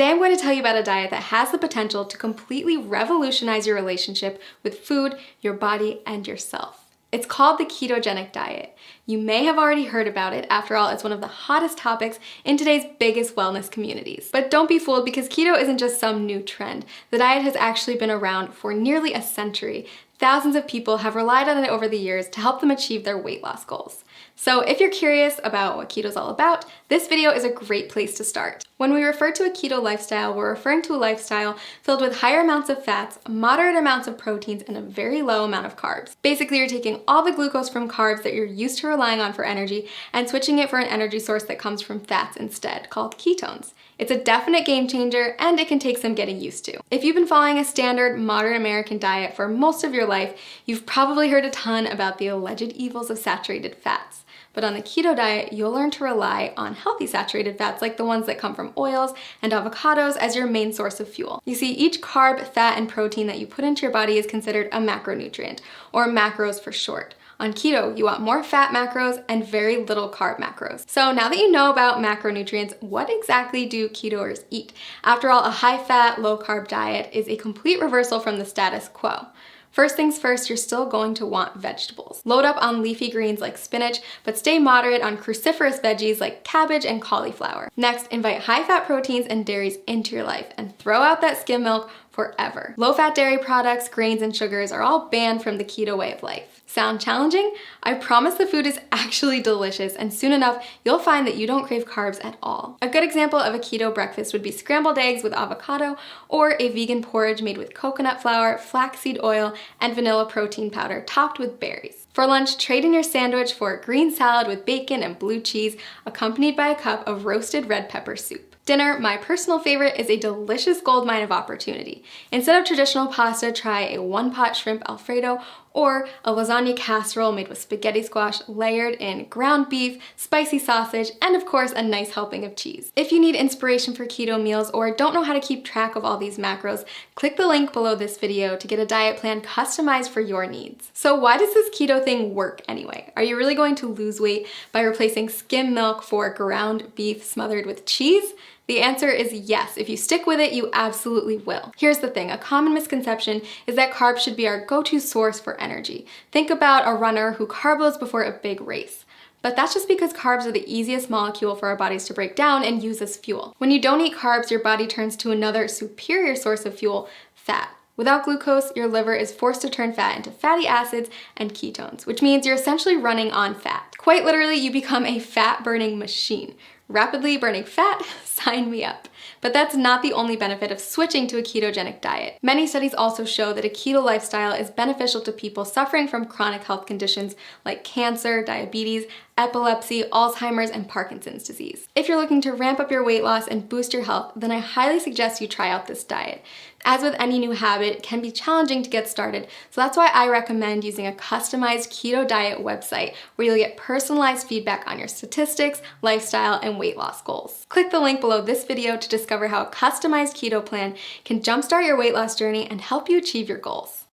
Today I'm going to tell you about a diet that has the potential to completely revolutionize your relationship with food, your body, and yourself. It's called the ketogenic diet. You may have already heard about it. After all, it's one of the hottest topics in today's biggest wellness communities. But don't be fooled, because keto isn't just some new trend. The diet has actually been around for nearly a century. Thousands of people have relied on it over the years to help them achieve their weight loss goals. So if you're curious about what keto is all about, this video is a great place to start. When we refer to a keto lifestyle, we're referring to a lifestyle filled with higher amounts of fats, moderate amounts of proteins, and a very low amount of carbs. Basically, you're taking all the glucose from carbs that you're used to relying on for energy and switching it for an energy source that comes from fats instead, called ketones. It's a definite game changer, and it can take some getting used to. If you've been following a standard modern American diet for most of your life, you've probably heard a ton about the alleged evils of saturated fats. But on the keto diet, you'll learn to rely on healthy saturated fats like the ones that come from oils and avocados as your main source of fuel. You see, each carb, fat, and protein that you put into your body is considered a macronutrient, or macros for short. On keto, you want more fat macros and very little carb macros. So now that you know about macronutrients, what exactly do ketoers eat? After all, a high-fat, low-carb diet is a complete reversal from the status quo. First things first, you're still going to want vegetables. Load up on leafy greens like spinach, but stay moderate on cruciferous veggies like cabbage and cauliflower. Next, invite high-fat proteins and dairies into your life and throw out that skim milk forever. Low-fat dairy products, grains, and sugars are all banned from the keto way of life. Sound challenging? I promise the food is actually delicious, and soon enough, you'll find that you don't crave carbs at all. A good example of a keto breakfast would be scrambled eggs with avocado, or a vegan porridge made with coconut flour, flaxseed oil, and vanilla protein powder topped with berries. For lunch, trade in your sandwich for a green salad with bacon and blue cheese, accompanied by a cup of roasted red pepper soup. Dinner, my personal favorite, is a delicious goldmine of opportunity. Instead of traditional pasta, try a one-pot shrimp Alfredo or a lasagna casserole made with spaghetti squash layered in ground beef, spicy sausage, and of course a nice helping of cheese. If you need inspiration for keto meals or don't know how to keep track of all these macros, click the link below this video to get a diet plan customized for your needs. So why does this keto thing work anyway? Are you really going to lose weight by replacing skim milk for ground beef smothered with cheese? The answer is yes. If you stick with it, you absolutely will. Here's the thing, a common misconception is that carbs should be our go-to source for energy. Think about a runner who carb loads before a big race. But that's just because carbs are the easiest molecule for our bodies to break down and use as fuel. When you don't eat carbs, your body turns to another superior source of fuel, fat. Without glucose, your liver is forced to turn fat into fatty acids and ketones, which means you're essentially running on fat. Quite literally, you become a fat-burning machine. Rapidly burning fat? Sign me up. But that's not the only benefit of switching to a ketogenic diet. Many studies also show that a keto lifestyle is beneficial to people suffering from chronic health conditions like cancer, diabetes, epilepsy, Alzheimer's, and Parkinson's disease. If you're looking to ramp up your weight loss and boost your health, then I highly suggest you try out this diet. As with any new habit, it can be challenging to get started, so that's why I recommend using a customized keto diet website where you'll get personalized feedback on your statistics, lifestyle, and weight loss goals. Click the link below this video to discover how a customized keto plan can jumpstart your weight loss journey and help you achieve your goals.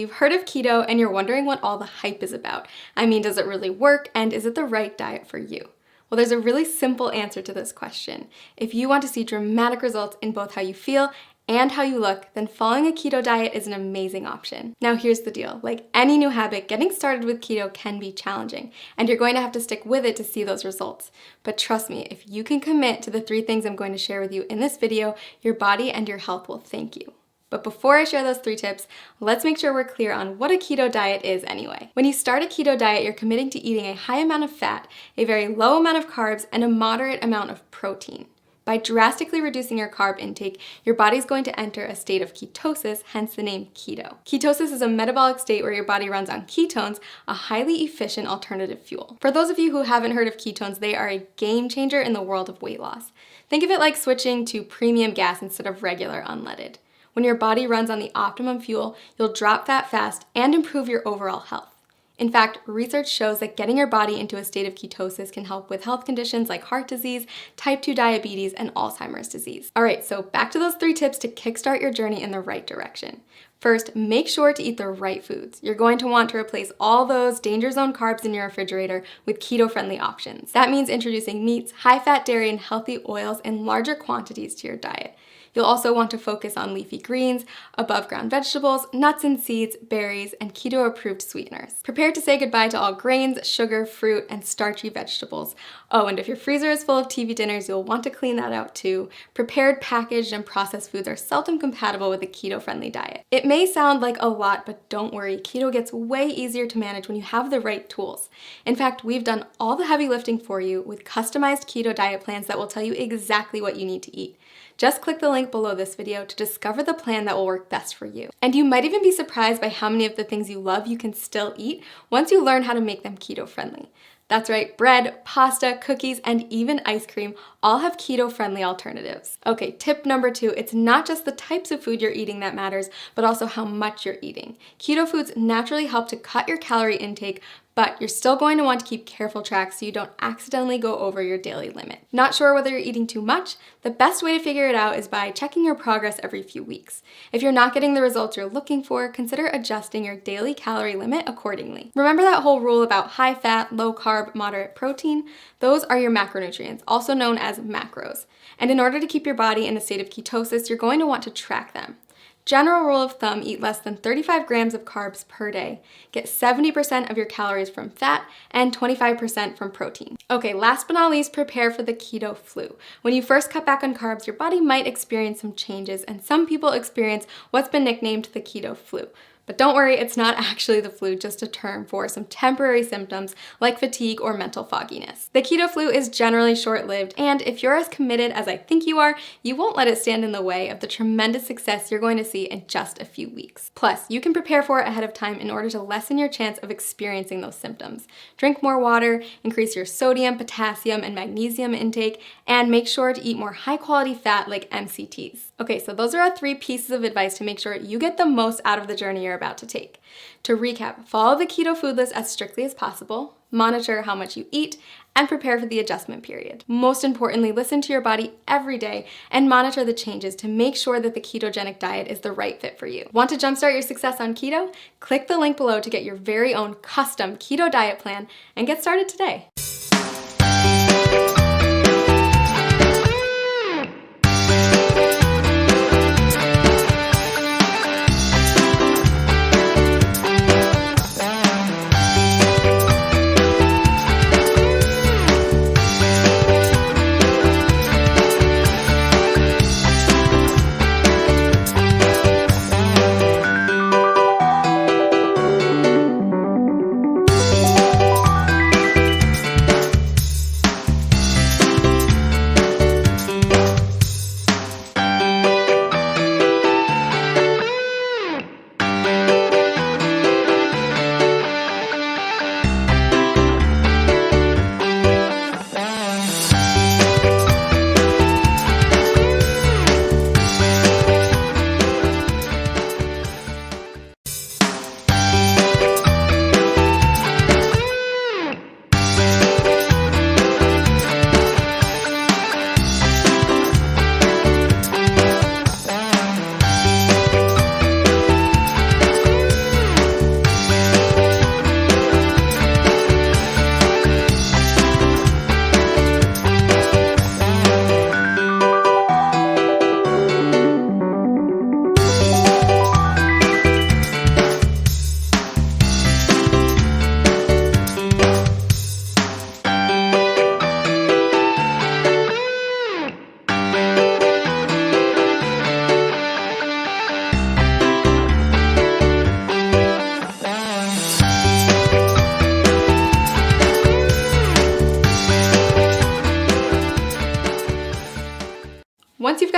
you've heard of keto and you're wondering what all the hype is about. I mean, does it really work and is it the right diet for you? Well, there's a really simple answer to this question. If you want to see dramatic results in both how you feel and how you look, then following a keto diet is an amazing option. Now here's the deal. Like any new habit, getting started with keto can be challenging, and you're going to have to stick with it to see those results. But trust me, if you can commit to the 3 things I'm going to share with you in this video, your body and your health will thank you. But before I share those 3 tips, let's make sure we're clear on what a keto diet is anyway. When you start a keto diet, you're committing to eating a high amount of fat, a very low amount of carbs, and a moderate amount of protein. By drastically reducing your carb intake, your body's going to enter a state of ketosis, hence the name keto. Ketosis is a metabolic state where your body runs on ketones, a highly efficient alternative fuel. For those of you who haven't heard of ketones, they are a game changer in the world of weight loss. Think of it like switching to premium gas instead of regular unleaded. When your body runs on the optimum fuel, you'll drop fat fast and improve your overall health. In fact, research shows that getting your body into a state of ketosis can help with health conditions like heart disease, type 2 diabetes, and Alzheimer's disease. All right, so back to those 3 tips to kickstart your journey in the right direction. First, make sure to eat the right foods. You're going to want to replace all those danger zone carbs in your refrigerator with keto-friendly options. That means introducing meats, high-fat dairy, and healthy oils in larger quantities to your diet. You'll also want to focus on leafy greens, above-ground vegetables, nuts and seeds, berries, and keto-approved sweeteners. Prepare to say goodbye to all grains, sugar, fruit, and starchy vegetables. Oh, and if your freezer is full of TV dinners, you'll want to clean that out too. Prepared, packaged, and processed foods are seldom compatible with a keto-friendly diet. It may sound like a lot, but don't worry, keto gets way easier to manage when you have the right tools. In fact, we've done all the heavy lifting for you with customized keto diet plans that will tell you exactly what you need to eat. Just click the link below this video to discover the plan that will work best for you. And you might even be surprised by how many of the things you love you can still eat once you learn how to make them keto-friendly. That's right, bread, pasta, cookies, and even ice cream all have keto-friendly alternatives. Okay, tip number 2, it's not just the types of food you're eating that matters, but also how much you're eating. Keto foods naturally help to cut your calorie intake, but you're still going to want to keep careful track so you don't accidentally go over your daily limit. Not sure whether you're eating too much? The best way to figure it out is by checking your progress every few weeks. If you're not getting the results you're looking for, consider adjusting your daily calorie limit accordingly. Remember that whole rule about high fat, low carb, moderate protein? Those are your macronutrients, also known as macros. And in order to keep your body in a state of ketosis, you're going to want to track them. General rule of thumb, eat less than 35 grams of carbs per day. Get 70% of your calories from fat and 25% from protein. Okay, last but not least, prepare for the keto flu. When you first cut back on carbs, your body might experience some changes, and some people experience what's been nicknamed the keto flu. But don't worry, it's not actually the flu, just a term for some temporary symptoms like fatigue or mental fogginess. The keto flu is generally short-lived, and if you're as committed as I think you are, you won't let it stand in the way of the tremendous success you're going to see in just a few weeks. Plus, you can prepare for it ahead of time in order to lessen your chance of experiencing those symptoms. Drink more water, increase your sodium, potassium, and magnesium intake, and make sure to eat more high-quality fat like MCTs. Okay, so those are our 3 pieces of advice to make sure you get the most out of the journey you're about to take. To recap, follow the keto food list as strictly as possible, monitor how much you eat, and prepare for the adjustment period. Most importantly, listen to your body every day and monitor the changes to make sure that the ketogenic diet is the right fit for you. Want to jumpstart your success on keto? Click the link below to get your very own custom keto diet plan and get started today.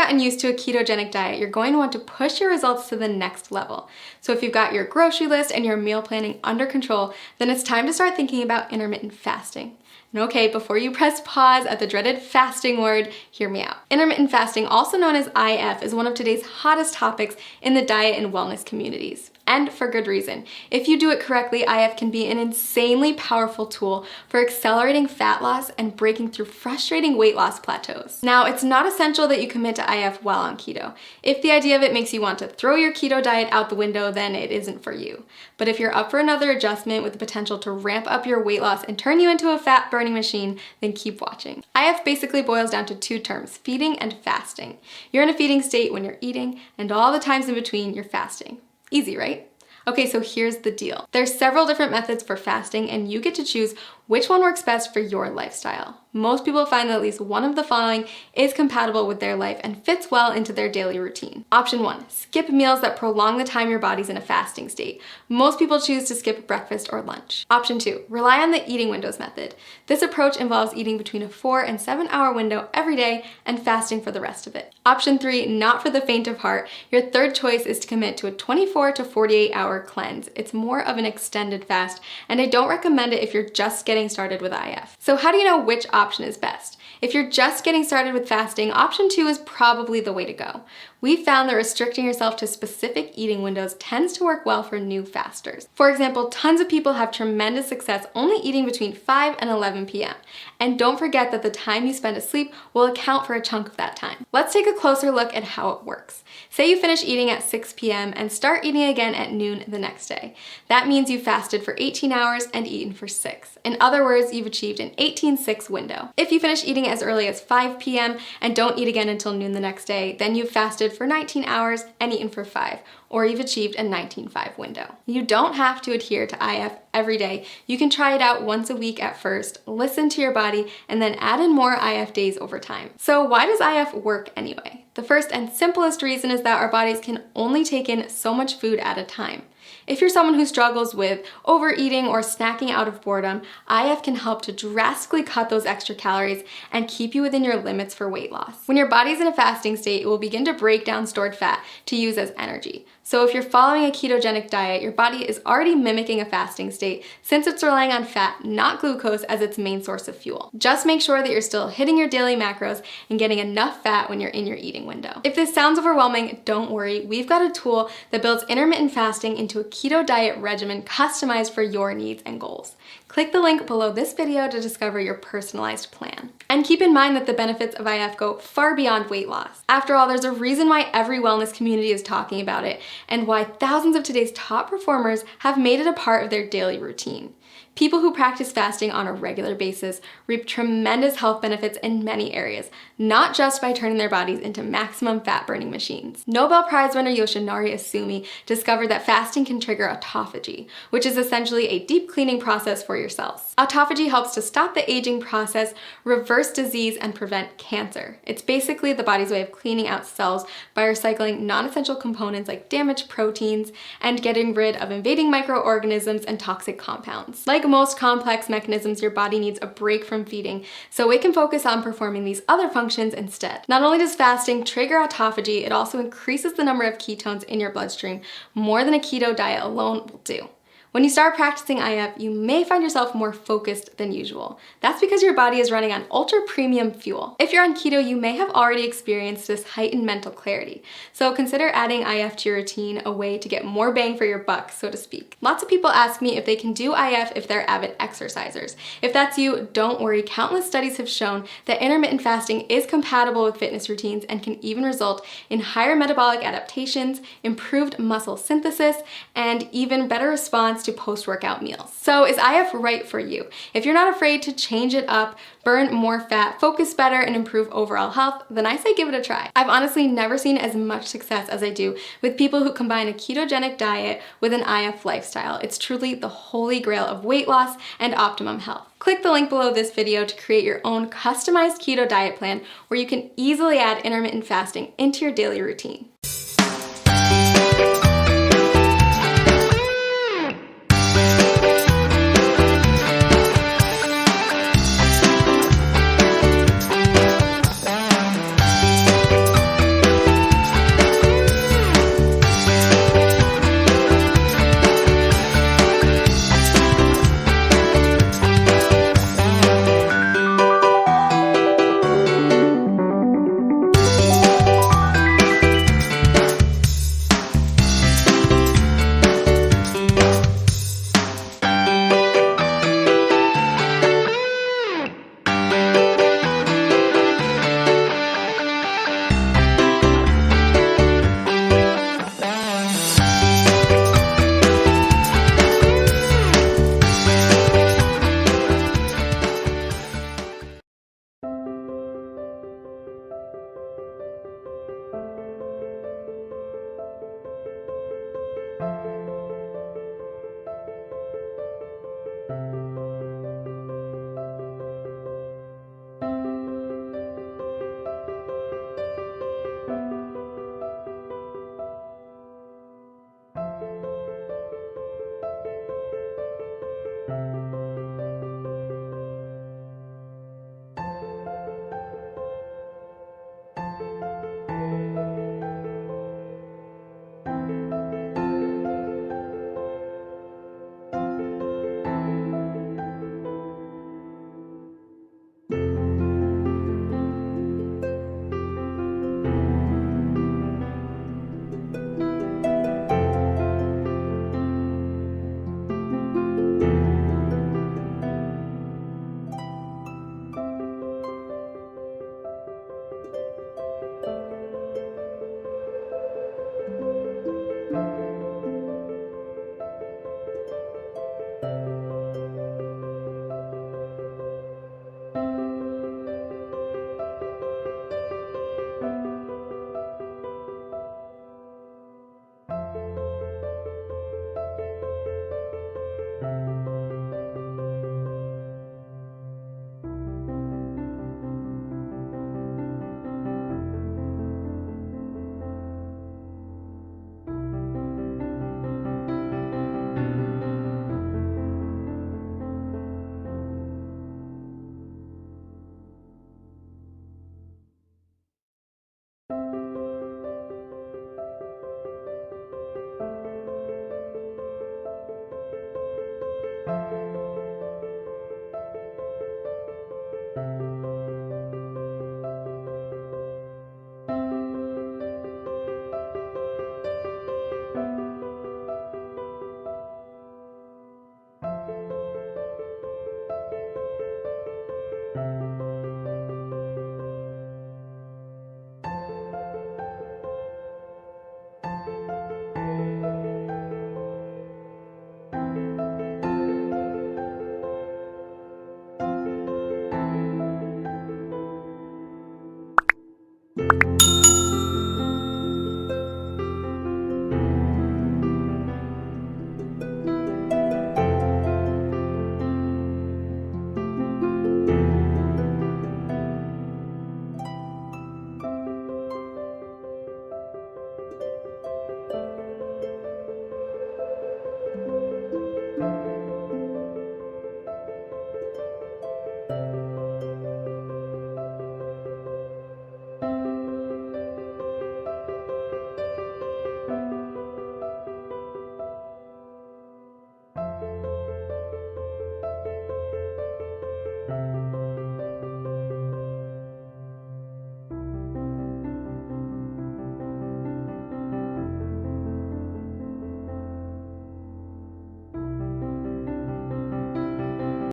gotten used to a ketogenic diet, you're going to want to push your results to the next level. So if you've got your grocery list and your meal planning under control, then it's time to start thinking about intermittent fasting. And okay, before you press pause at the dreaded fasting word, hear me out. Intermittent fasting, also known as IF, is one of today's hottest topics in the diet and wellness communities. And for good reason. If you do it correctly, IF can be an insanely powerful tool for accelerating fat loss and breaking through frustrating weight loss plateaus. Now, it's not essential that you commit to IF while on keto. If the idea of it makes you want to throw your keto diet out the window, then it isn't for you. But if you're up for another adjustment with the potential to ramp up your weight loss and turn you into a fat burning machine, then keep watching. IF basically boils down to two terms, feeding and fasting. You're in a feeding state when you're eating, and all the times in between, you're fasting. Easy, right? Okay, so here's the deal. There's several different methods for fasting, and you get to choose which one works best for your lifestyle. Most people find that at least one of the following is compatible with their life and fits well into their daily routine. Option 1, skip meals that prolong the time your body's in a fasting state. Most people choose to skip breakfast or lunch. Option 2, rely on the eating windows method. This approach involves eating between a 4 and 7 hour window every day and fasting for the rest of it. Option 3, not for the faint of heart. Your third choice is to commit to a 24 to 48 hour cleanse. It's more of an extended fast, and I don't recommend it if you're just getting started with IF. So how do you know which option is best? If you're just getting started with fasting, option 2 is probably the way to go. We found that restricting yourself to specific eating windows tends to work well for new fasters. For example, tons of people have tremendous success only eating between 5 and 11 p.m. And don't forget that the time you spend asleep will account for a chunk of that time. Let's take a closer look at how it works. Say you finish eating at 6 p.m. and start eating again at noon the next day. That means you fasted for 18 hours and eaten for 6. In other words, you've achieved an 18-6 window. If you finish eating as early as 5 p.m. and don't eat again until noon the next day, then you've fasted for 19 hours and eaten for 5, or you've achieved a 19-5 window. You don't have to adhere to IF every day. You can try it out once a week at first, listen to your body, and then add in more IF days over time. So why does IF work anyway? The first and simplest reason is that our bodies can only take in so much food at a time. If you're someone who struggles with overeating or snacking out of boredom, IF can help to drastically cut those extra calories and keep you within your limits for weight loss. When your body's in a fasting state, it will begin to break down stored fat to use as energy. So if you're following a ketogenic diet, your body is already mimicking a fasting state since it's relying on fat, not glucose, as its main source of fuel. Just make sure that you're still hitting your daily macros and getting enough fat when you're in your eating window. If this sounds overwhelming, don't worry. We've got a tool that builds intermittent fasting into a keto diet regimen customized for your needs and goals. Click the link below this video to discover your personalized plan. And keep in mind that the benefits of IF go far beyond weight loss. After all, there's a reason why every wellness community is talking about it, and why thousands of today's top performers have made it a part of their daily routine. People who practice fasting on a regular basis reap tremendous health benefits in many areas, not just by turning their bodies into maximum fat-burning machines. Nobel Prize winner Yoshinari Asumi discovered that fasting can trigger autophagy, which is essentially a deep cleaning process for your cells. Autophagy helps to stop the aging process, reverse disease, and prevent cancer. It's basically the body's way of cleaning out cells by recycling non-essential components like damaged proteins and getting rid of invading microorganisms and toxic compounds. Like most complex mechanisms, your body needs a break from feeding, so it can focus on performing these other functions instead. Not only does fasting trigger autophagy, it also increases the number of ketones in your bloodstream more than a keto diet alone will do. When you start practicing IF, you may find yourself more focused than usual. That's because your body is running on ultra premium fuel. If you're on keto, you may have already experienced this heightened mental clarity. So consider adding IF to your routine, a way to get more bang for your buck, so to speak. Lots of people ask me if they can do IF if they're avid exercisers. If that's you, don't worry. Countless studies have shown that intermittent fasting is compatible with fitness routines and can even result in higher metabolic adaptations, improved muscle synthesis, and even better response to post-workout meals. So is IF right for you? If you're not afraid to change it up, burn more fat, focus better, and improve overall health, then I say give it a try. I've honestly never seen as much success as I do with people who combine a ketogenic diet with an IF lifestyle. It's truly the holy grail of weight loss and optimum health. Click the link below this video to create your own customized keto diet plan where you can easily add intermittent fasting into your daily routine.